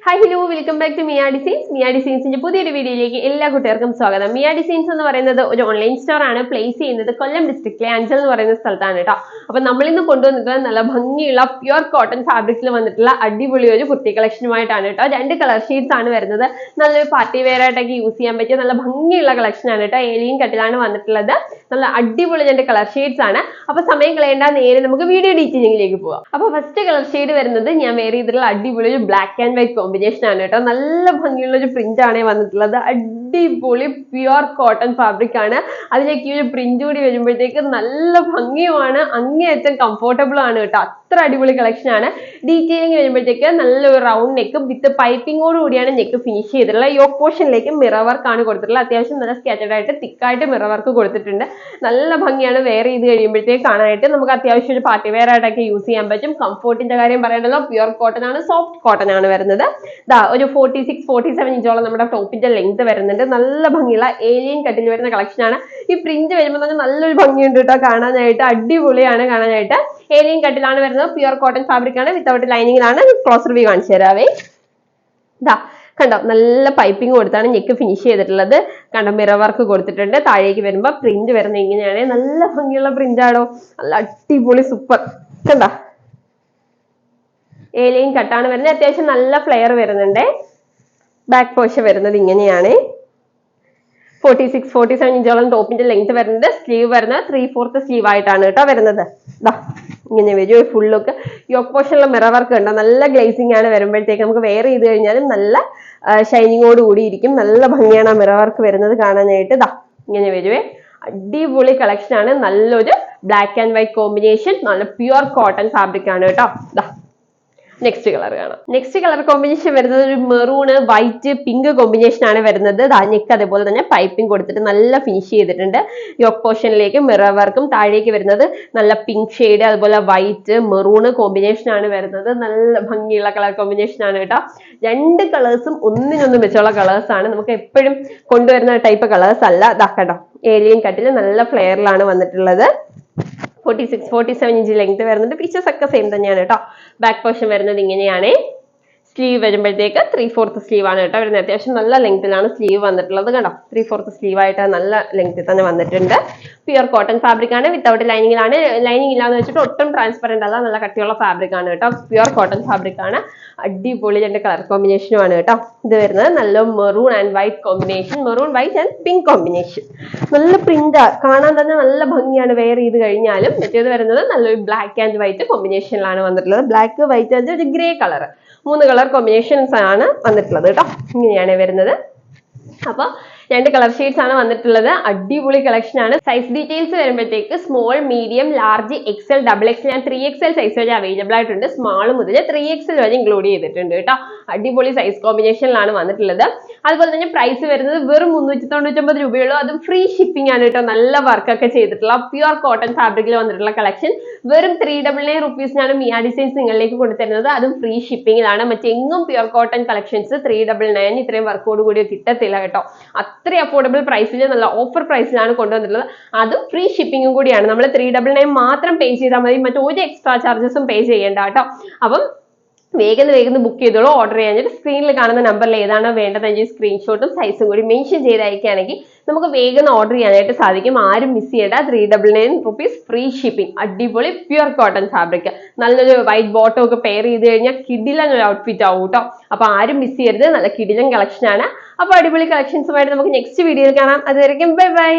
Hi hello welcome back to Mia Designs. Mia ഡിസൈൻസിന്റെ പുതിയൊരു വീഡിയോയിലേക്ക് എല്ലാ കുട്ടികൾക്കും സ്വാഗതം. മിയ ഡിസൈൻസ് എന്ന് പറയുന്നത് ഒരു ഓൺലൈൻ സ്റ്റോർ ആണ്. പ്ലേസ് ചെയ്യുന്നത് കൊല്ലം ഡിസ്ട്രിക്റ്റിലെ അഞ്ചൽ എന്ന് പറയുന്ന സ്ഥലത്താണ് കേട്ടോ. അപ്പൊ നമ്മളിന്ന് കൊണ്ടുവന്നിട്ടുള്ള നല്ല ഭംഗിയുള്ള പ്യുർ കോട്ടൺ ഫാബ്രിക്സിൽ വന്നിട്ടുള്ള അടിപൊളി ഒരു കുർത്തി കളക്ഷനുമായിട്ടാണ് കേട്ടോ. 2 കളർ ഷെയ്ഡ്സ് ആണ് വരുന്നത്. നല്ലൊരു പാർട്ടി വെയർ ആയിട്ടൊക്കെ യൂസ് ചെയ്യാൻ പറ്റിയ നല്ല ഭംഗിയുള്ള കളക്ഷൻ ആണ് കേട്ടോ. ഏലിയൻ കട്ടിലാണ് വന്നിട്ടുള്ളത്. നല്ല അടിപൊളി 2 കളർ ഷെയ്ഡ്സ് ആണ്. അപ്പൊ സമയം കളയേണ്ട, നേരെ നമുക്ക് വീഡിയോ ഡീറ്റെയിലിംഗിലേക്ക് പോവാം. അപ്പൊ ഫസ്റ്റ് കളർ ഷെയ്ഡ് വരുന്നത് ഞാൻ വേറെ ചെയ്തിട്ടുള്ള അടിപൊളി ഒരു ബ്ലാക്ക് ആൻഡ് വൈറ്റ് കോമ്പിനേഷൻ ആണ് കേട്ടോ. നല്ല ഭംഗിയുള്ള ഒരു പ്രിന്റ് ആണ് വന്നിട്ടുള്ളത്. അടിപൊളി പ്യുർ കോട്ടൺ ഫാബ്രിക് ആണ്. അതിലേക്ക് ഒരു പ്രിന്റ് കൂടി വരുമ്പോഴത്തേക്ക് നല്ല ഭംഗിയുമാണ്, അങ്ങേയറ്റം കംഫോർട്ടബിൾ ആണ് കേട്ടോ. അത്ര അടിപൊളി കളക്ഷൻ ആണ്. ഡീറ്റെയിലിംഗ് വരുമ്പോഴത്തേക്ക് നല്ലൊരു റൗണ്ട് നെക്ക് വിത്ത് പൈപ്പിങ്ങോട് കൂടിയാണ് നെക്ക് ഫിനിഷ് ചെയ്തിട്ടുള്ളത്. യോക്ക് പോർഷനിലേക്ക് മിറർ വർക്ക് ആണ് കൊടുത്തിട്ടുള്ളത്. അത്യാവശ്യം നല്ല സ്കാറ്റേഡ് ആയിട്ട് തിക്കായിട്ട് മിറർ വർക്ക് കൊടുത്തിട്ടുണ്ട്. നല്ല ഭംഗിയാണ് വെയർ ചെയ്ത് കഴിയുമ്പോഴത്തേക്ക് കാണാനായിട്ട്. നമുക്ക് അത്യാവശ്യം ഒരു പാർട്ടി വെയർ ആയിട്ടൊക്കെ യൂസ് ചെയ്യാൻ പറ്റും. കംഫോർട്ടിന്റെ കാര്യം പറയണ്ടല്ലോ, പ്യുർ കോട്ടൺ ആണ്, സോഫ്റ്റ് കോട്ടൺ ആണ് വരുന്നത്. ഒരു 46-47 ഇഞ്ചോളം നമ്മുടെ ടോപ്പിന്റെ ലെങ്ത് വരുന്നുണ്ട്. നല്ല ഭംഗിയുള്ള ഏലിയൻ കട്ടിൽ വരുന്ന കളക്ഷൻ ആണ്. ഈ പ്രിന്റ് വരുമ്പോൾ തന്നെ നല്ലൊരു ഭംഗിയുണ്ട് കേട്ടോ കാണാനായിട്ട്. അടിപൊളിയാണ് കാണാനായിട്ട്. ഏലിയൻ കട്ടിലാണ് വരുന്നത്. പ്യുർ കോട്ടൺ ഫാബ്രിക് ആണ്. വിത്തൗട്ട് ലൈനിങ്ങിലാണ്. ക്ലോസർ വ്യൂ കാണിച്ചു തരാവേ. കണ്ടോ, നല്ല പൈപ്പിംഗ് കൊടുത്താണ് നെക്ക് ഫിനിഷ് ചെയ്തിട്ടുള്ളത്. കണ്ടോ, മിറർ വർക്ക് കൊടുത്തിട്ടുണ്ട്. താഴേക്ക് വരുമ്പോൾ പ്രിന്റ് വരുന്നത് ഇങ്ങനെയാണ്. നല്ല ഭംഗിയുള്ള പ്രിന്റ് ആണോ, നല്ല അടിപൊളി സൂപ്പർ. കണ്ടോ, ഏലിയൻ കട്ടാണ് വരുന്നത്. അത്യാവശ്യം നല്ല ഫ്ലെയർ വരുന്നുണ്ട്. ബാക്ക് പോർഷൻ വരുന്നത് ഇങ്ങനെയാണ്. 46-47 ഇഞ്ചോളം ടോപ്പിന്റെ ലെങ്ത് വരുന്നത്. സ്ലീവ് വരുന്നത് 3/4 സ്ലീവ് ആയിട്ടാണ് കേട്ടോ വരുന്നത്. ഇങ്ങനെ വരും ഫുൾ ലുക്ക്. യോക്ക് പോർഷനിലെ മിറർ വർക്ക് ഉണ്ടോ, നല്ല ഗ്ലേസിംഗ് ആണ്. വരുമ്പോഴത്തേക്ക് നമുക്ക് വെയർ ചെയ്ത് കഴിഞ്ഞാലും നല്ല ഷൈനിങ്ങോട് കൂടിയിരിക്കും. നല്ല ഭംഗിയാണ് ആ മിറർ വർക്ക് വരുന്നത് കാണാനായിട്ട്. ഇങ്ങനെ വരുവേ. അടിപൊളി കളക്ഷൻ ആണ്. നല്ലൊരു ബ്ലാക്ക് ആൻഡ് വൈറ്റ് കോമ്പിനേഷൻ. നല്ല പ്യുർ കോട്ടൺ ഫാബ്രിക് ആണ് കേട്ടോ. നെക്സ്റ്റ് കളർ കാണാം. നെക്സ്റ്റ് കളർ കോമ്പിനേഷൻ വരുന്നത് ഒരു മെറൂണ് വൈറ്റ് പിങ്ക് കോമ്പിനേഷൻ ആണ് വരുന്നത്. നെക്ക് അതേപോലെ തന്നെ പൈപ്പിംഗ് കൊടുത്തിട്ട് നല്ല ഫിനിഷ് ചെയ്തിട്ടുണ്ട്. യോക്ക് പോർഷനിലേക്ക് മിറർ വർക്കും, താഴേക്ക് വരുന്നത് നല്ല പിങ്ക് ഷെയ്ഡ്, അതുപോലെ വൈറ്റ് മെറൂണ് കോമ്പിനേഷൻ ആണ് വരുന്നത്. നല്ല ഭംഗിയുള്ള കളർ കോമ്പിനേഷൻ ആണ് കേട്ടോ. 2 കളേഴ്സും ഒന്നിനൊന്നും വെച്ചുള്ള കളേഴ്സ് ആണ്. നമുക്ക് എപ്പോഴും കൊണ്ടുവരുന്ന ടൈപ്പ് കളേഴ്സ് അല്ല. കേട്ടോ, ഏലിയൻ കട്ടിൽ നല്ല ഫ്ലെയറിലാണ് വന്നിട്ടുള്ളത്. 46-47 ഇഞ്ച് ലെങ്ത് വരുന്നുണ്ട്. പീച്ചസ് ഒക്കെ സെയിം തന്നെയാണ് കേട്ടോ. ബാക്ക് പോർഷൻ വരുന്നത് ഇങ്ങനെയാണ്. സ്ലീവ് വരുമ്പോഴത്തേക്ക് 3/4 സ്ലീവ് ആണ് കേട്ടോ വരുന്നത്. അത്യാവശ്യം നല്ല ലെങ്ത്തിലാണ് സ്ലീവ് വന്നിട്ടുള്ളത്. കണ്ടോ, 3/4 സ്ലീവ് ആയിട്ട് നല്ല ലെങ്ത്തിൽ തന്നെ വന്നിട്ടുണ്ട്. പ്യുർ കോട്ടൺ ഫാബ്രിക് ആണ്. വിത്തൗട്ട് ലൈനിങ്ങിലാണ്. ലൈനിങ് ഇല്ലാന്ന് വെച്ചിട്ട് ഒട്ടും ട്രാൻസ്പെറന്റ് അല്ല. നല്ല കട്ടിയുള്ള ഫാബ്രിക് ആണ് കേട്ടോ. പ്യുർ കോട്ടൺ ഫാബ്രിക് ആണ്. അടിപൊളി 2 കളർ കോമ്പിനേഷനും ആണ് കേട്ടോ. ഇത് വരുന്നത് നല്ല maroon and white combination. Maroon white and pink combination. നല്ല പ്രിന്റ് കാണാൻ തന്നെ നല്ല ഭംഗിയാണ് വെയർ ചെയ്ത് കഴിഞ്ഞാലും. മറ്റേത് വരുന്നത് നല്ലൊരു ബ്ലാക്ക് ആൻഡ് വൈറ്റ് കോമ്പിനേഷനിലാണ് വന്നിട്ടുള്ളത്. ബ്ലാക്ക്, വൈറ്റ് ആൻഡ് ഒരു ഗ്രേ കളർ. 3 കളർ കോമ്പിനേഷൻസ് ആണ് വന്നിട്ടുള്ളത് കേട്ടോ. ഇങ്ങനെയാണ് വരുന്നത്. അപ്പൊ 2 കളർ ഷെയ്ഡ്സ് ആണ് വന്നിട്ടുള്ളത്. അടിപൊളി കളക്ഷൻ ആണ്. സൈസ് ഡീറ്റെയിൽസ് വരുമ്പോഴത്തേക്ക് small, medium, large, XL, XXL ഞാൻ 3XL സൈസ് വരെ അവൈലബിൾ ആയിട്ടുണ്ട്. സ്മാൾ മുതൽ 3XL വരെ ഇൻക്ലൂഡ് ചെയ്തിട്ടുണ്ട് കേട്ടോ. അടിപൊളി സൈസ് കോമ്പിനേഷനിലാണ് വന്നിട്ടുള്ളത്. അതുപോലെ തന്നെ പ്രൈസ് വരുന്നത് വെറും 399 രൂപയുള്ളൂ. അതും ഫ്രീ ഷിപ്പിംഗ് ആണ് കേട്ടോ. നല്ല വർക്കൊക്കെ ചെയ്തിട്ടുള്ള പ്യുർ കോട്ടൺ ഫാബ്രിക്കിൽ വന്നിട്ടുള്ള കളക്ഷൻ വെറും 399 റുപ്പീസിനാണ് മിയ ഡിസൈൻസ് നിങ്ങളിലേക്ക് കൊണ്ടുതരുന്നത്. അതും ഫ്രീ ഷിപ്പിംഗിലാണ്. മറ്റെങ്ങും പ്യുർ കോട്ടൺ കളക്ഷൻസ് 399 ഇത്രയും വർക്കോട് കൂടി കിട്ടത്തില്ല കേട്ടോ. അത്ര അഫോർഡബിൾ പ്രൈസിൽ നല്ല ഓഫർ പ്രൈസിലാണ് കൊണ്ടുവന്നിട്ടുള്ളത്. അതും ഫ്രീ ഷിപ്പിംഗും കൂടിയാണ്. നമ്മൾ 399 മാത്രം പേ ചെയ്താൽ മതി. മറ്റൊരു എക്സ്ട്രാ ചാർജസും പേ ചെയ്യേണ്ട കേട്ടോ. അപ്പം വേഗം ബുക്ക് ചെയ്തോളൂ. ഓർഡർ ചെയ്യാനായിട്ട് സ്ക്രീനിൽ കാണുന്ന നമ്പറിൽ ഏതാണോ വേണ്ടതെങ്കിൽ സ്ക്രീൻഷോട്ടും സൈസും കൂടി മെൻഷൻ ചെയ്ത് അയക്കുകയാണെങ്കിൽ നമുക്ക് വേഗം ഓർഡർ ചെയ്യാനായിട്ട് സാധിക്കും. ആരും മിസ് ചെയ്യേണ്ട. 399 റുപ്പീസ് ഫ്രീ ഷിപ്പിംഗ്. അടിപൊളി പ്യുർ കോട്ടൺ ഫാബ്രിക്. നല്ലൊരു വൈറ്റ് ബോട്ടം ഒക്കെ പെയർ ചെയ്ത് കഴിഞ്ഞാൽ കിടിലൻ ഒരു ഔട്ട്ഫിറ്റ് ആവും കേട്ടോ. അപ്പൊ ആരും മിസ് ചെയ്യരുത്. നല്ല കിടിലൻ കളക്ഷൻ ആണ്. അപ്പൊ അടിപൊളി കളക്ഷൻസുമായിട്ട് നമുക്ക് നെക്സ്റ്റ് വീഡിയോയിൽ കാണാം. അതുവരെയും ബൈ ബൈ.